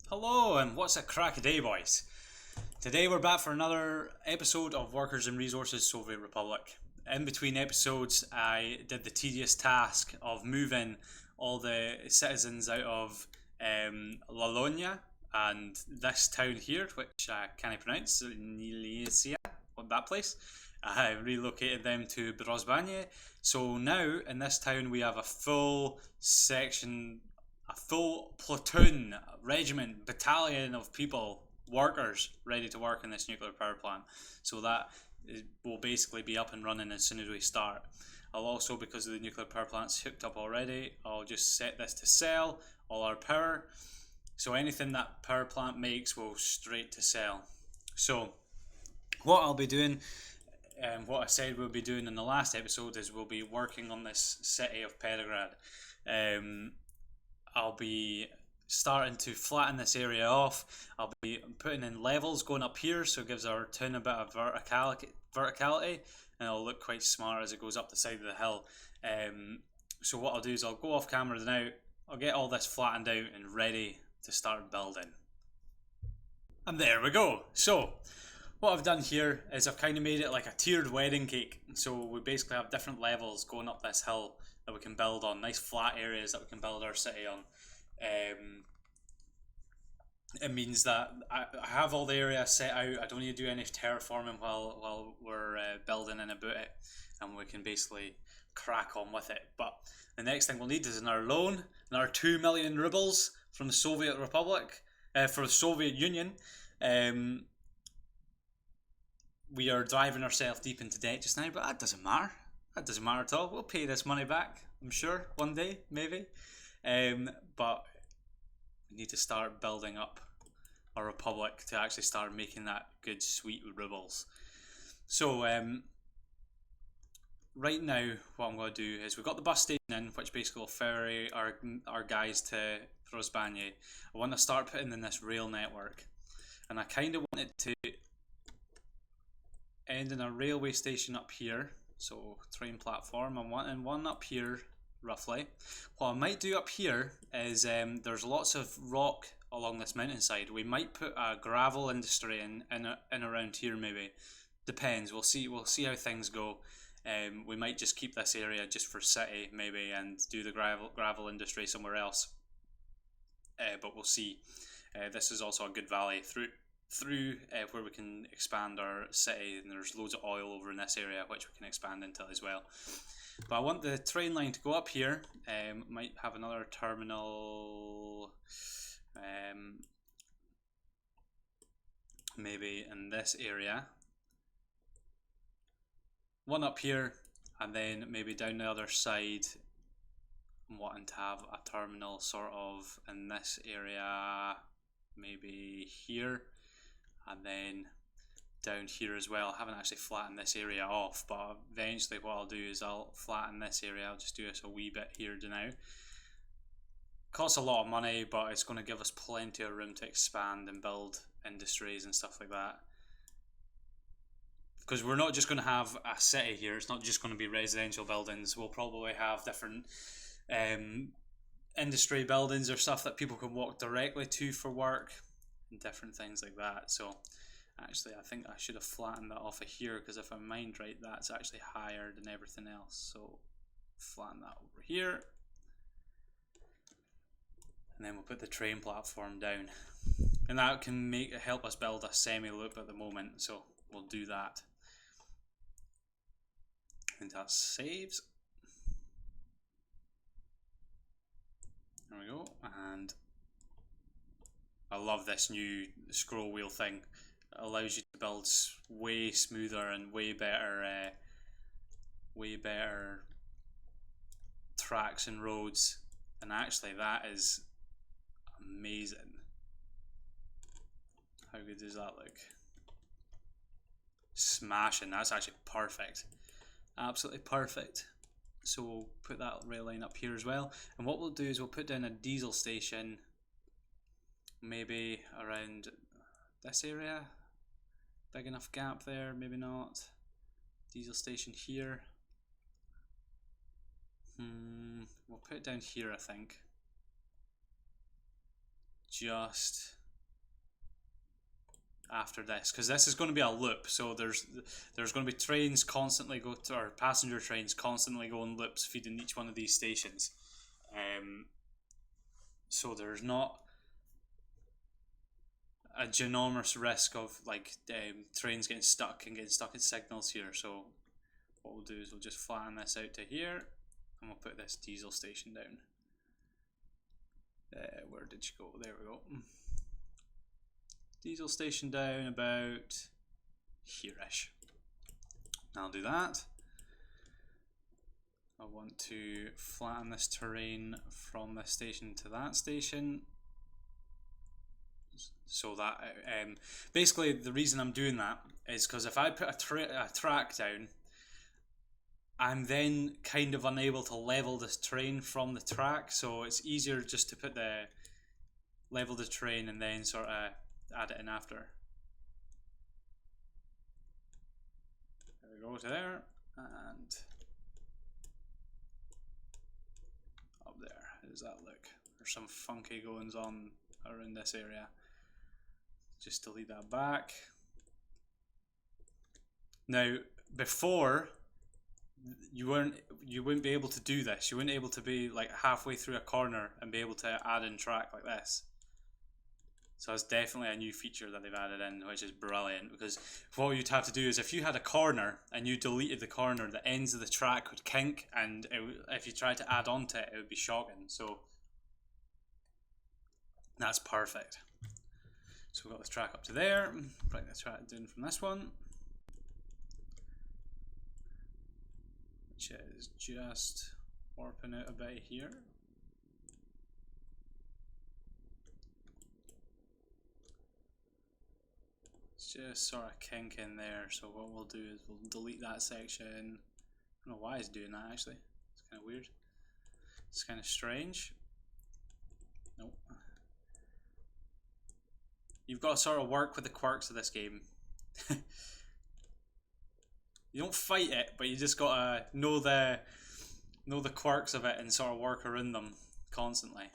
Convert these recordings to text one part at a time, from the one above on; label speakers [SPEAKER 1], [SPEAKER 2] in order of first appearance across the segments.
[SPEAKER 1] Hello, and what's a crack a day, boys? Today we're back for another episode of Workers and Resources Soviet Republic. In between episodes, I did the tedious task of moving all the citizens out of Lalonia and this town here, which I can't pronounce, Nilesia, that place. I relocated them to Brozbanye. So now in this town we have a full platoon, regiment, battalion of people, workers, ready to work in this nuclear power plant. So that will basically be up and running as soon as we start. I'll also, because the nuclear power plant's hooked up already, I'll just set this to sell all our power. So anything that power plant makes will straight to sell. So what I'll be doing, what I said we'll be doing in the last episode, is we'll be working on this city of Petrograd. I'll be starting to flatten this area off. I'll be putting in levels going up here, so it gives our town a bit of verticality, and it'll look quite smart as it goes up the side of the hill. So what I'll do is I'll go off camera now. I'll get all this flattened out and ready to start building. And there we go. So what I've done here is I've kind of made it like a tiered wedding cake. So we basically have different levels going up this hill that we can build on, nice flat areas that we can build our city on. It means that I have all the area set out. I don't need to do any terraforming while we're building in about it, and we can basically crack on with it. But the next thing we'll need is another loan, another 2 million rubles from the Soviet Republic, for the Soviet Union. We are driving ourselves deep into debt just now, but that doesn't matter. That doesn't matter at all. We'll pay this money back, I'm sure, one day, maybe. But we need to start building up our republic to actually start making that good, sweet rubles. So, right now, what I'm going to do is we've got the bus station in, which basically will ferry our guys to Rozbanye. I want to start putting in this rail network, and I kind of want it to end in a railway station up here. So train platform, I'm wanting one up here roughly. What I might do up here is there's lots of rock along this mountainside. We might put a gravel industry in around here, maybe. Depends. We'll see how things go. We might just keep this area just for city maybe and do the gravel industry somewhere else. But we'll see. This is also a good valley through where we can expand our city, and there's loads of oil over in this area which we can expand into as well. But I want the train line to go up here. Might have another terminal maybe in this area, one up here, and then maybe down the other side I'm wanting to have a terminal sort of in this area, maybe here, and then down here as well. I haven't actually flattened this area off, but eventually what I'll do is I'll flatten this area. I'll just do this a wee bit here now. Costs a lot of money, but it's going to give us plenty of room to expand and build industries and stuff like that. Because we're not just going to have a city here, it's not just going to be residential buildings. We'll probably have different industry buildings or stuff that people can walk directly to for work and different things like that. So actually I think I should have flattened that off of here, because if I mind right, that's actually higher than everything else. So flatten that over here, and then we'll put the train platform down, and that can help us build a semi-loop at the moment, so we'll do that. And that saves. There we go. And I love this new scroll wheel thing. It allows you to build way smoother and way better tracks and roads. And actually that is amazing. How good does that look? Smashing. That's actually perfect. Absolutely perfect. So we'll put that rail line up here as well. And what we'll do is we'll put down a diesel station maybe around this area. Big enough gap there, maybe not. Diesel station here. We'll put it down here, I think. Just after this, because this is going to be a loop. So there's going to be trains constantly go to, or passenger trains constantly going loops feeding each one of these stations. So there's not a ginormous risk of like trains getting stuck and getting stuck in signals here. So what we'll do is we'll just flatten this out to here, and we'll put this diesel station down. Where did you go? There we go. Diesel station down about here-ish. I'll do that. I want to flatten this terrain from this station to that station. So that basically the reason I'm doing that is because if I put a track down, I'm then kind of unable to level this terrain from the track, so it's easier just to put the level the terrain and then sort of add it in after. There we go to there, and up there. How does that look? There's some funky goings on around this area. Just delete that back. Now, before you wouldn't be able to do this. You wouldn't be able to be like halfway through a corner and be able to add in track like this. So that's definitely a new feature that they've added in, which is brilliant, because what you'd have to do is if you had a corner and you deleted the corner, the ends of the track would kink, and if you tried to add onto it, it would be shocking. So that's perfect. So we've got the track up to there. Bring the track down from this one, which is just warping out a bit here. It's just sort of kink in there. So what we'll do is we'll delete that section. I don't know why it's doing that actually. It's kind of weird. It's kind of strange. Nope. You've got to sort of work with the quirks of this game. You don't fight it, but you just gotta know the quirks of it and sort of work around them constantly.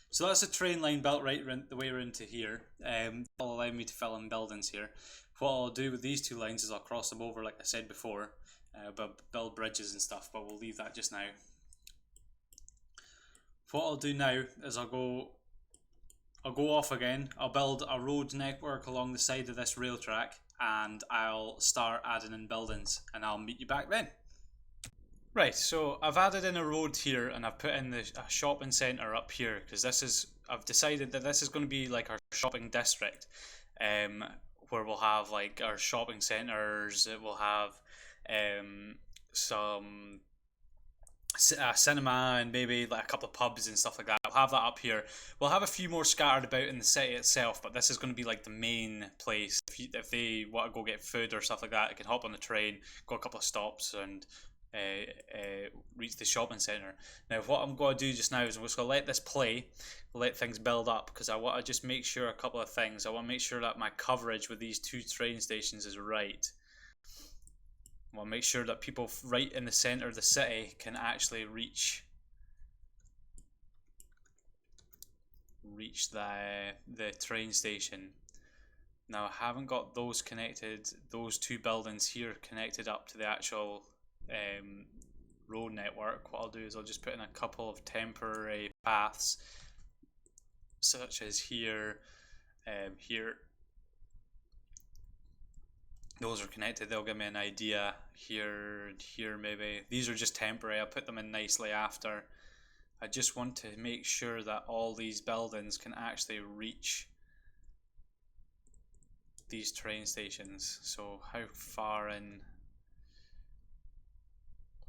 [SPEAKER 1] So that's a train line built right the way around to here. That'll allow me to fill in buildings here. What I'll do with these two lines is I'll cross them over, like I said before, but build bridges and stuff. But we'll leave that just now. What I'll do now is I'll go off again. I'll build a road network along the side of this rail track, and I'll start adding in buildings, and I'll meet you back then. Right, so I've added in a road here, and I've put in a shopping centre up here, because I've decided that this is going to be like our shopping district, where we'll have like our shopping centres. We'll have some cinema and maybe like a couple of pubs and stuff like that. We'll have that up here. We'll have a few more scattered about in the city itself, but this is going to be like the main place. If they want to go get food or stuff like that, they can hop on the train, go a couple of stops, and reach the shopping centre. Now what I'm going to do just now is I'm just going to let this play, let things build up, because I want to just make sure a couple of things. I want to make sure that my coverage with these two train stations is right. I want to make sure that people right in the centre of the city can actually reach the train station. Now I haven't got those connected, those two buildings here connected up to the actual road network. What I'll do is I'll just put in a couple of temporary paths, such as here, here. Those are connected. They'll give me an idea here and here maybe. These are just temporary. I'll put them in nicely after. I just want to make sure that all these buildings can actually reach these train stations. So how far in?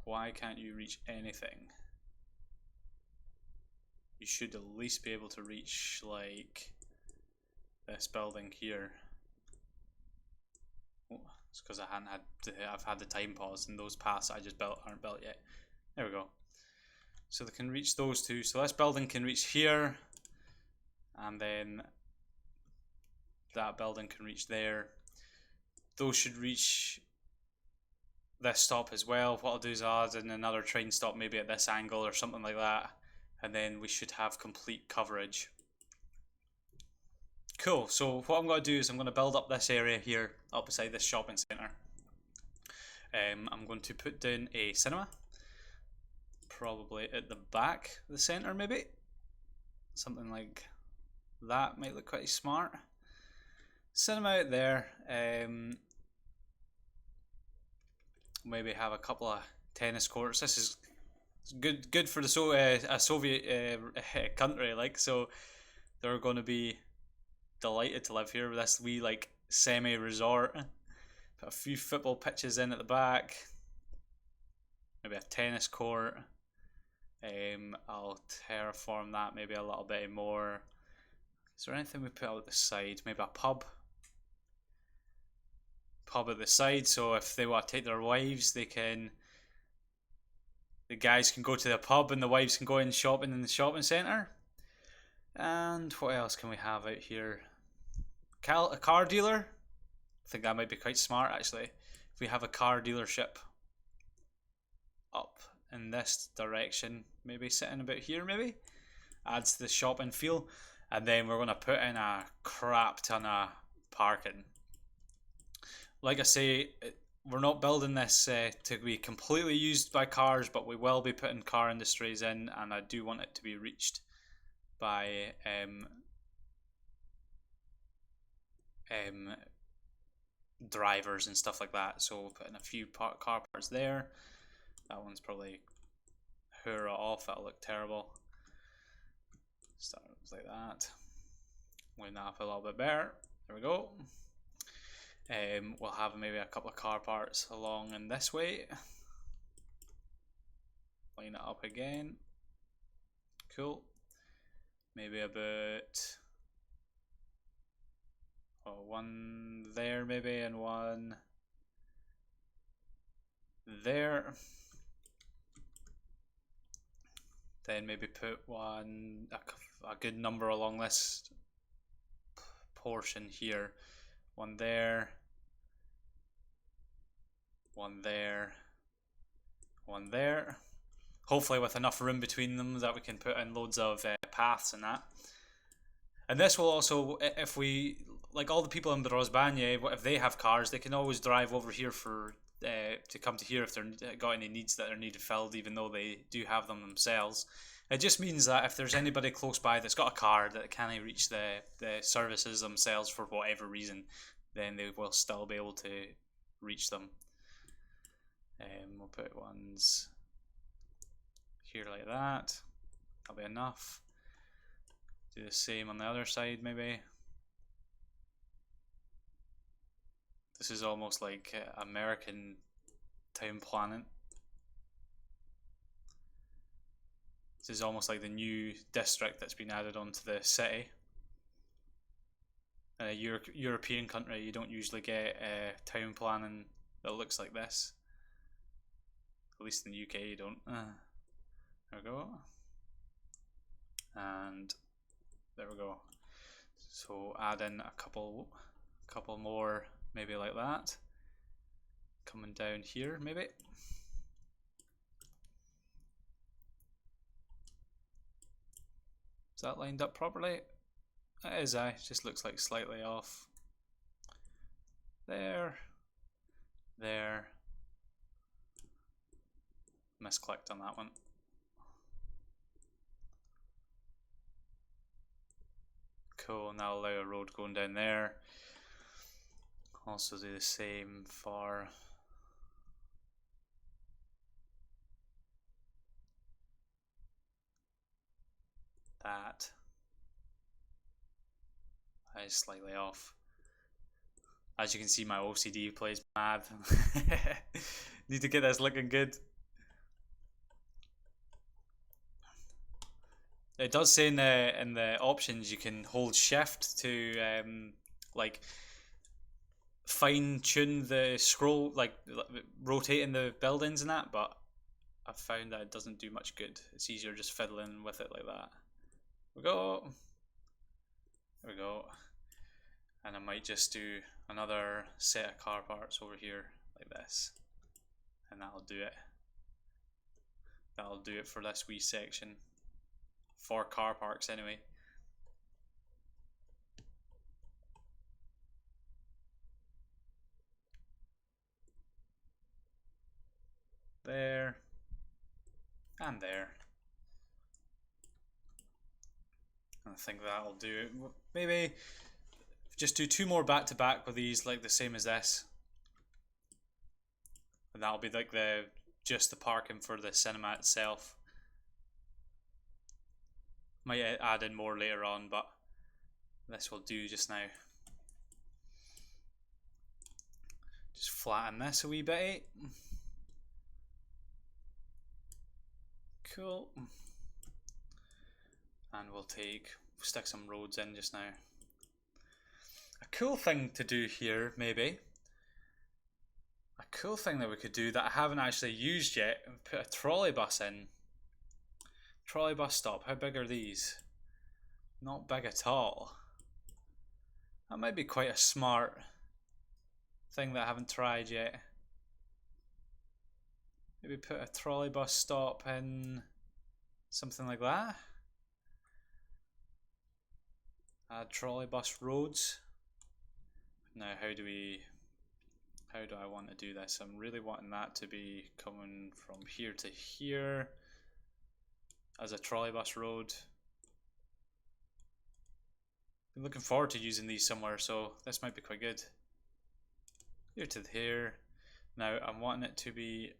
[SPEAKER 1] Why can't you reach anything? You should at least be able to reach like this building here. Oh, it's because I've had the time pause, and those paths I just built aren't built yet. There we go. So they can reach those two. So this building can reach here, and then that building can reach there. Those should reach this stop as well. What I'll do is I'll add in another train stop maybe at this angle or something like that, and then we should have complete coverage. Cool. So what I'm going to do is I'm going to build up this area here, up beside this shopping centre. I'm going to put down a cinema, probably at the back of the centre, maybe something like that might look quite smart. Cinema out there. Maybe have a couple of tennis courts. This is good for the a Soviet country, like, so they're going to be delighted to live here with this wee like semi-resort. Put a few football pitches in at the back, maybe a tennis court. I'll terraform that maybe a little bit more. Is there anything we put out the side? Maybe a pub at the side, so if they want to take their wives, the guys can go to the pub and the wives can go in shopping in the shopping centre. And what else can we have out here? A car dealer. I think that might be quite smart actually. If we have a car dealership up in this direction, maybe sitting about here, maybe adds to the shopping feel. And then we're going to put in a crap ton of parking. Like I say, we're not building this to be completely used by cars, but we will be putting car industries in, and I do want it to be reached by drivers and stuff like that. So we'll put in a few car parts there. That one's probably hurrah off. That'll look terrible. Start like that. Line that up a little bit better. There we go. We'll have maybe a couple of car parts along in this way. Line it up again. Cool. Maybe about one there maybe, and one there. Then maybe put a good number along this portion here. One there, one there, one there. Hopefully with enough room between them that we can put in loads of paths and that. And this will also, if we, like all the people in Brozbanye, if they have cars, they can always drive over here to come to here if they've got any needs that are needed filled, even though they do have them themselves. It just means that if there's anybody close by that's got a car that can't reach the services themselves for whatever reason, then they will still be able to reach them. We'll put ones here like that. That'll be enough. Do the same on the other side maybe. This is almost like American town planning. This is almost like the new district that's been added onto the city. In a European country, you don't usually get town planning that looks like this. At least in the UK, you don't. There we go. And there we go. So add in a couple more, maybe like that. Coming down here, maybe. Is that lined up properly? It is, it just looks like slightly off. There. There. Misclicked on that one. Cool, now allow a road going down there. Also do the same for that. That is slightly off. As you can see, my OCD plays mad. Need to get this looking good. It does say in the options you can hold shift to like fine tune the scroll, like rotating the buildings and that, but I've found that it doesn't do much good. It's easier just fiddling with it like that. There we go. There we go. And I might just do another set of car parts over here like this, and that'll do it. That'll do it for this wee section. For car parks anyway. And there. I think that'll do it. Maybe just do 2 more back to back with these, like the same as this. And that'll be like just the parking for the cinema itself. Might add in more later on, but this will do just now. Just flatten this a wee bit. Cool. And we'll stick some roads in just now. A cool thing to do here, maybe. A cool thing that we could do that I haven't actually used yet, put a trolley bus in. Trolley bus stop. How big are these? Not big at all. That might be quite a smart thing that I haven't tried yet. Maybe put a trolley bus stop in something like that. Add trolley bus roads. Now how do I want to do this? I'm really wanting that to be coming from here to here as a trolley bus road. I'm looking forward to using these somewhere, so this might be quite good. Here to here. Now I'm wanting it to be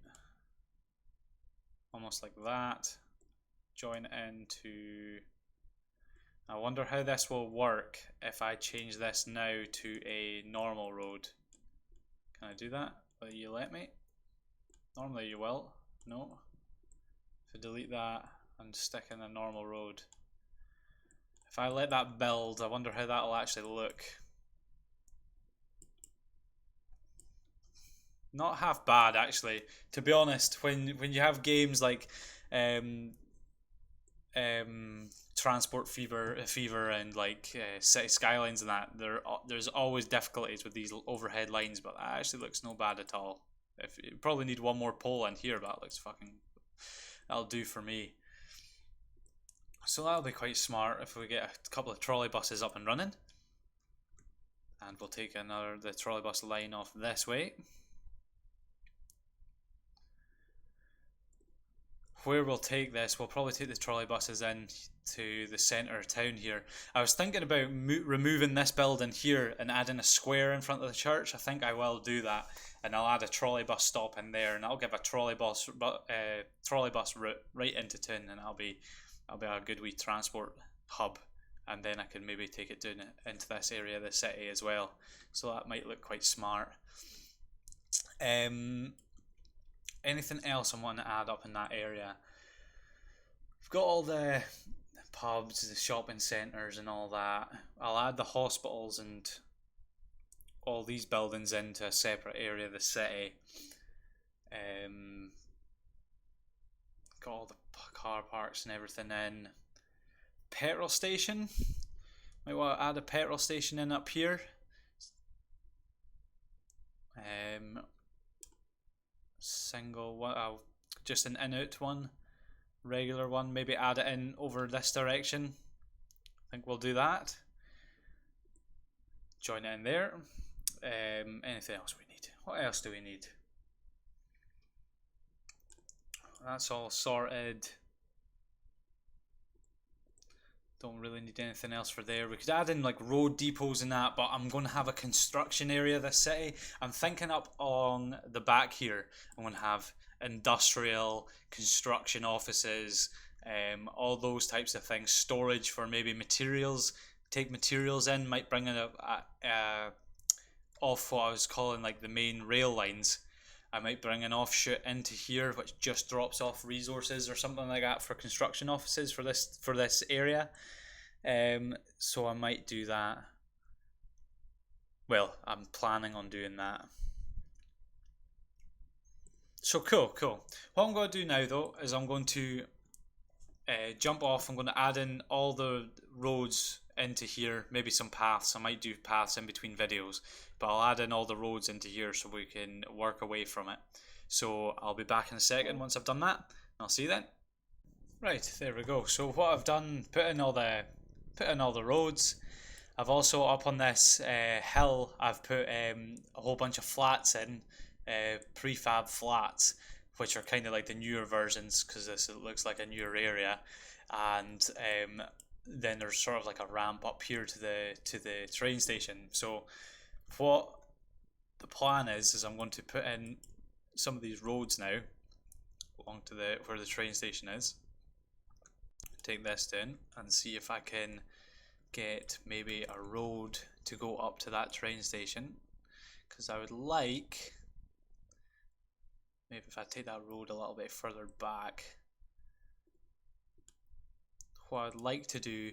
[SPEAKER 1] almost like that. Join into... I wonder how this will work if I change this now to a normal road. Can I do that? Will you let me? Normally you will. No. If I delete that and stick in a normal road. If I let that build, I wonder how that'll actually look. Not half bad actually. To be honest, when you have games like Transport Fever and like City Skylines and that, there's always difficulties with these overhead lines, but that actually looks no bad at all. If you probably need one more pole in here, but that looks that'll do for me. So that'll be quite smart if we get a couple of trolley buses up and running. And we'll take the trolley bus line off this way. Where we'll take this, we'll probably take the trolley buses in to the centre of town here. I was thinking about removing this building here and adding a square in front of the church. I think I will do that, and I'll add a trolley bus stop in there, and I'll give a trolley bus route right into town, and I'll be a good wee transport hub. And then I can maybe take it down into this area of the city as well. So that might look quite smart. Anything else I want to add up in that area? We've got all the pubs, the shopping centres and all that. I'll add the hospitals and all these buildings into a separate area of the city. Got all the car parks and everything in. Petrol station. Might want to add a petrol station in up here. Single one, just an in-out one, regular one. Maybe add it in over this direction. I think we'll do that. Join it in there. Anything else we need? What else do we need? That's all sorted. Don't really need anything else for there. We could add in like road depots and that, but I'm going to have a construction area of this city. I'm thinking up on the back here, I'm going to have industrial, construction offices, all those types of things. Storage for maybe materials. Take materials in, might bring in off what I was calling like the main rail lines. I might bring an offshoot into here which just drops off resources or something like that for construction offices for this area. So I might do that. Well, I'm planning on doing that. So cool. What I'm going to do now though is I'm going to jump off. I'm going to add in all the roads into here, maybe some paths. I might do paths in between videos, but I'll add in all the roads into here so we can work away from it. So I'll be back in a second once I've done that, and I'll see you then. Right, there we go. So what I've done, put in all the roads. I've also up on this hill, I've put a whole bunch of flats in, prefab flats. which are kind of like the newer versions because this it looks like a newer area, and then there's sort of like a ramp up here to the train station. So what the plan is I'm going to put in some of these roads now along to the where the train station is. Take this down and see if I can get maybe a road to go up to that train station, because I would like, maybe if I take that road a little bit further back, what I'd like to do,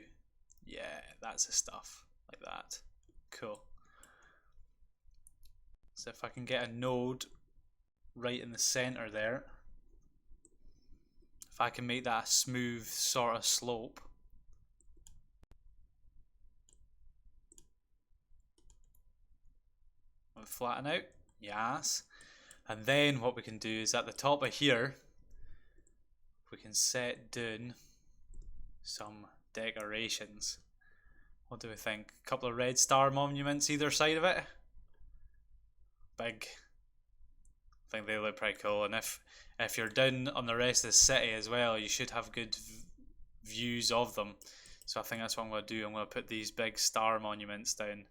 [SPEAKER 1] yeah, that's the stuff, like that. Cool. So if I can get a node right in the center there, if I can make that a smooth sort of slope, we'll flatten out, yes. And then what we can do is at the top of here, we can set down some decorations. What do we think? A couple of red star monuments either side of it. Big. I think they look pretty cool. And if you're down on the rest of the city as well, you should have good views of them. So I think that's what I'm going to do. I'm going to put these big star monuments down.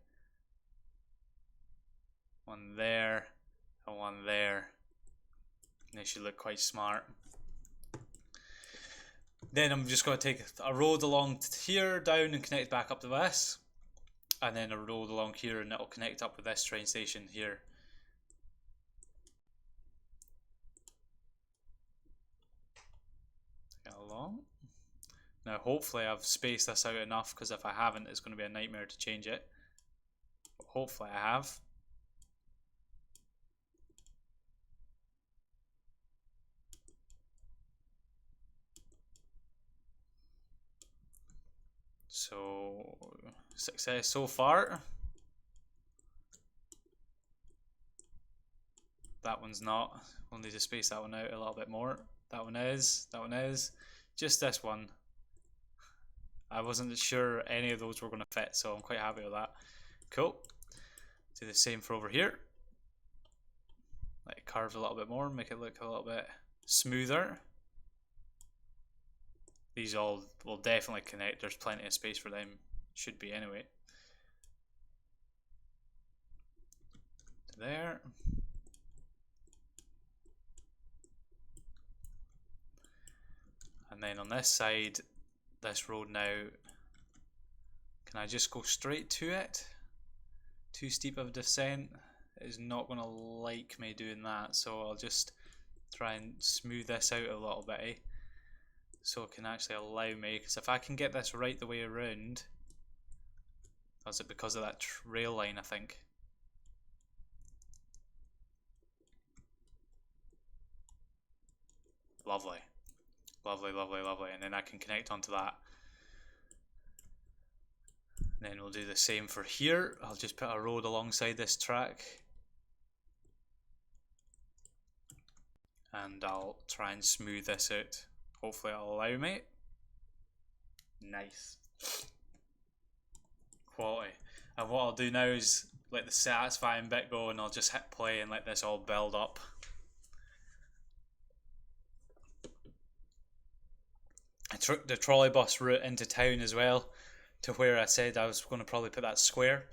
[SPEAKER 1] One there and one there. They should look quite smart. Then I'm just going to take a road along here down and connect back up to this, and then a road along here and it'll connect up with this train station here. Get along. Now hopefully I've spaced this out enough, because if I haven't it's going to be a nightmare to change it. But hopefully I have. So, success so far. That one's not. We'll need to space that one out a little bit more. That one is. That one is. Just this one. I wasn't sure any of those were going to fit, so I'm quite happy with that. Cool. Do the same for over here. Let it curve a little bit more, make it look a little bit smoother. These all will definitely connect. There's plenty of space for them. Should be anyway. There. And then on this side, this road now, can I just go straight to it? Too steep of a descent. It is not going to like me doing that, so I'll just try and smooth this out a little bit, eh? So it can actually allow me, because if I can get this right the way around, was it because of that rail line, I think? Lovely. Lovely, lovely, lovely. And then I can connect onto that. And then we'll do the same for here. I'll just put a road alongside this track. And I'll try and smooth this out. Hopefully it'll allow me. Nice. Quality. And what I'll do now is let the satisfying bit go, and I'll just hit play and let this all build up. I took the trolley bus route into town as well, to where I said I was going to probably put that square.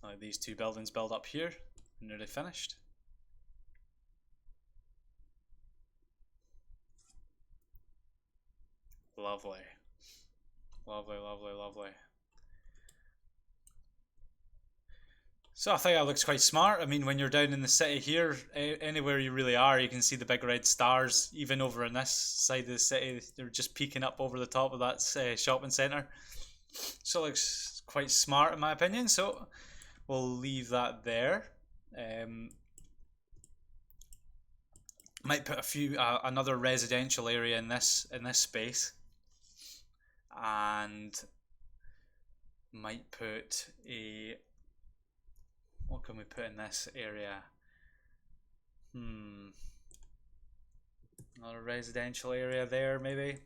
[SPEAKER 1] Like these two buildings build up here, and nearly finished. Lovely. Lovely, lovely, lovely. So I think that looks quite smart. I mean, when you're down in the city here, anywhere you really are, you can see the big red stars. Even over on this side of the city, they're just peeking up over the top of that shopping centre. So it looks quite smart in my opinion. So we'll leave that there. Might put another residential area in this space, and might put a, what can we put in this area? Another residential area there maybe.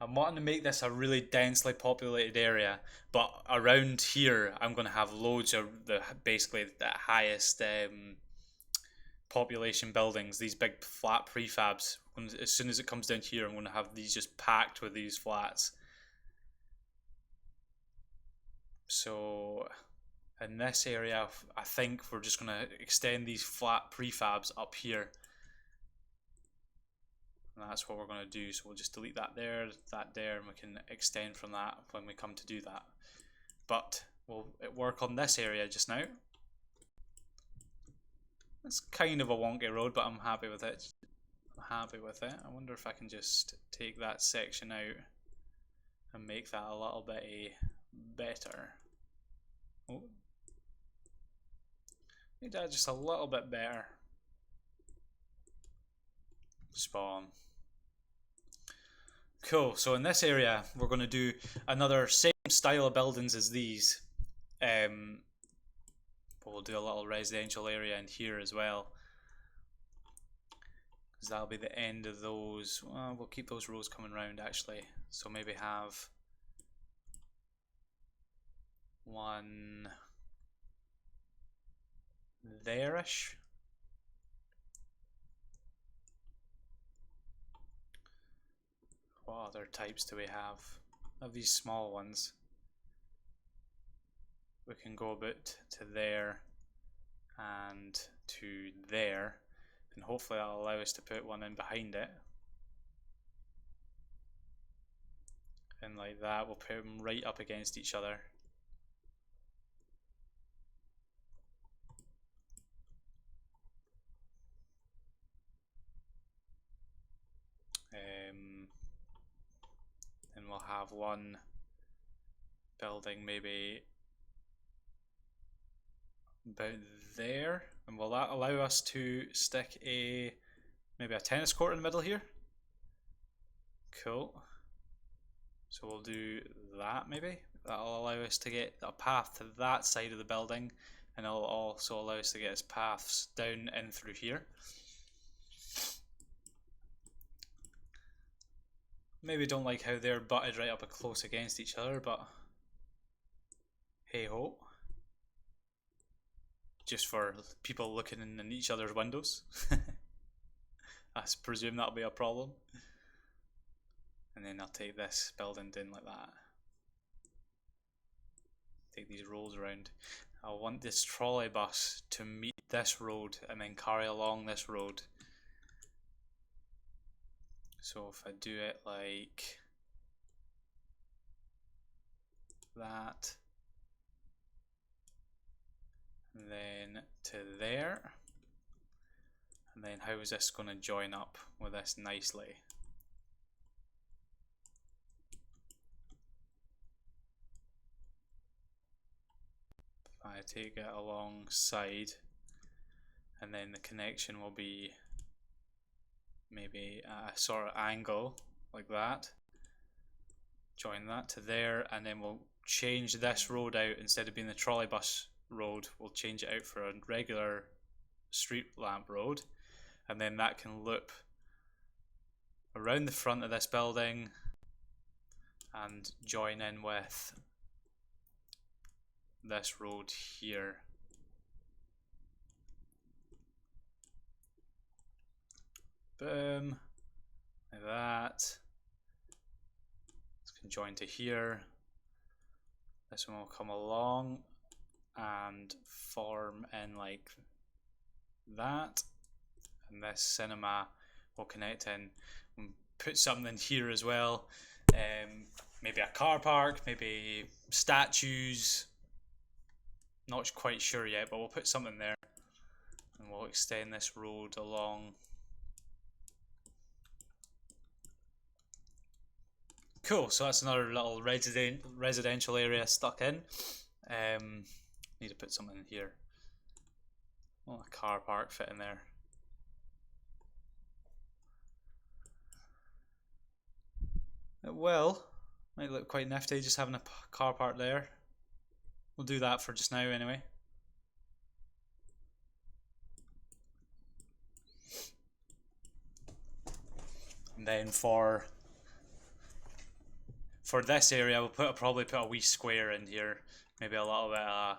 [SPEAKER 1] I'm wanting to make this a really densely populated area, but around here I'm going to have loads of basically the highest population buildings, these big flat prefabs. As soon as it comes down here, I'm going to have these just packed with these flats. So in this area, I think we're just going to extend these flat prefabs up here. And that's what we're going to do. So we'll just delete that there, and we can extend from that when we come to do that. But we'll work on this area just now. It's kind of a wonky road, but I'm happy with it. I wonder if I can just take that section out and make that a little bit better. Oh. Make that just a little bit better. Spawn. Cool, so in this area we're going to do another same style of buildings as these. But we'll do a little residential area in here as well, because that'll be the end of those. Well, we'll keep those rows coming round actually, so maybe have one there-ish. What other types do we have? Of these small ones, we can go about to there and to there, and hopefully that'll allow us to put one in behind it. And like that, we'll put them right up against each other. And we'll have one building maybe about there, and will that allow us to stick maybe a tennis court in the middle here? Cool. So we'll do that maybe. That'll allow us to get a path to that side of the building, and it'll also allow us to get its paths down in through here. Maybe don't like how they're butted right up close against each other, but hey ho. Just for people looking in each other's windows. I presume that'll be a problem. And then I'll take this building down like that. Take these roads around. I want this trolley bus to meet this road and then carry along this road. So if I do it like that, and then to there, and then how is this going to join up with this nicely? If I take it alongside, and then the connection will be maybe a sort of angle like that, join that to there, and then we'll change this road out. Instead of being the trolley bus road, we'll change it out for a regular street lamp road, and then that can loop around the front of this building and join in with this road here. Boom, like that. This can join to here. This one will come along and form in like that, and this cinema will connect in and put something in here as well. Maybe a car park, maybe statues, not quite sure yet, but we'll put something there, and we'll extend this road along. Cool, so that's another little residential area stuck in. Need to put something in here. Well, a car park fit in there. It will. Might look quite nifty just having a car park there. We'll do that for just now anyway. And then for for this area, we'll probably put a wee square in here, maybe a little bit of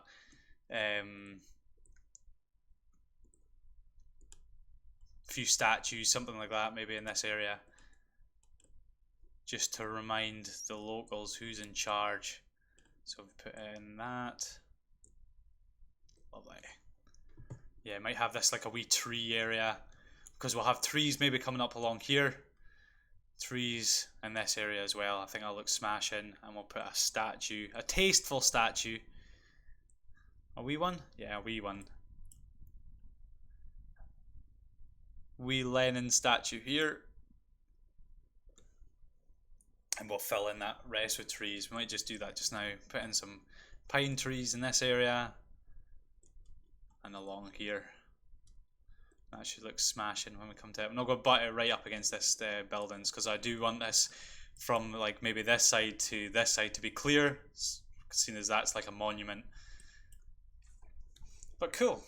[SPEAKER 1] few statues, something like that, maybe in this area, just to remind the locals who's in charge. So we put in that. Lovely. Yeah, might have this like a wee tree area, because we'll have trees maybe coming up along here. Trees in this area as well. I think that'll look smashing. And we'll put a statue, a tasteful statue. A wee one? Yeah, a wee one. Wee Lenin statue here. And we'll fill in that rest with trees. We might just do that just now. Put in some pine trees in this area. And along here. That should look smashing when we come to it. I'm not going to butt it right up against this buildings, because I do want this from like maybe this side to this side to be clear, seeing as that's like a monument. But cool.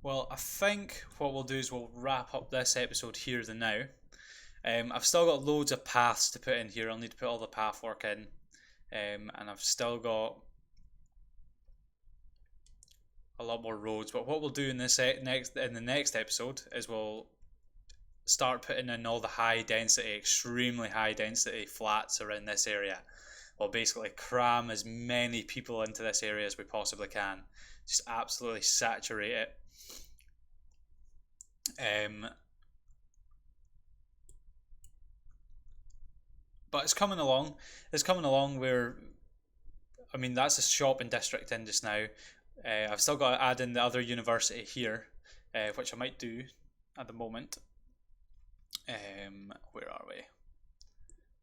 [SPEAKER 1] Well, I think what we'll do is we'll wrap up this episode here the now. I've still got loads of paths to put in here. I'll need to put all the path work in. And I've still got a lot more roads. But what we'll do in the next episode is we'll start putting in all the high density, extremely high density flats around this area. We'll basically cram as many people into this area as we possibly can. Just absolutely saturate it. But it's coming along. It's coming along where, I mean, that's a shopping district in just now. I've still got to add in the other university here, which I might do at the moment. Where are we?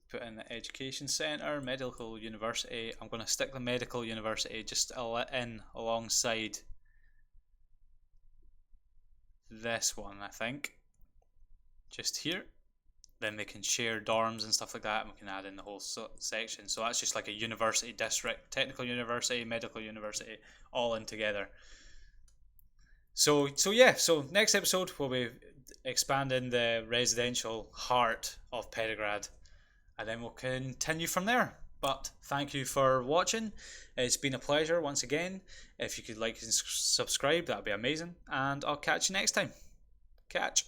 [SPEAKER 1] Put in the education centre, medical university. I'm going to stick the medical university just in alongside this one, I think. Just here. Then they can share dorms and stuff like that, and we can add in the whole section. So that's just like a university district, technical university, medical university, all in together. So yeah, so next episode we'll be expanding the residential heart of Petrograd, and then we'll continue from there. But thank you for watching. It's been a pleasure once again. If you could like and subscribe, that'd be amazing. And I'll catch you next time. Catch.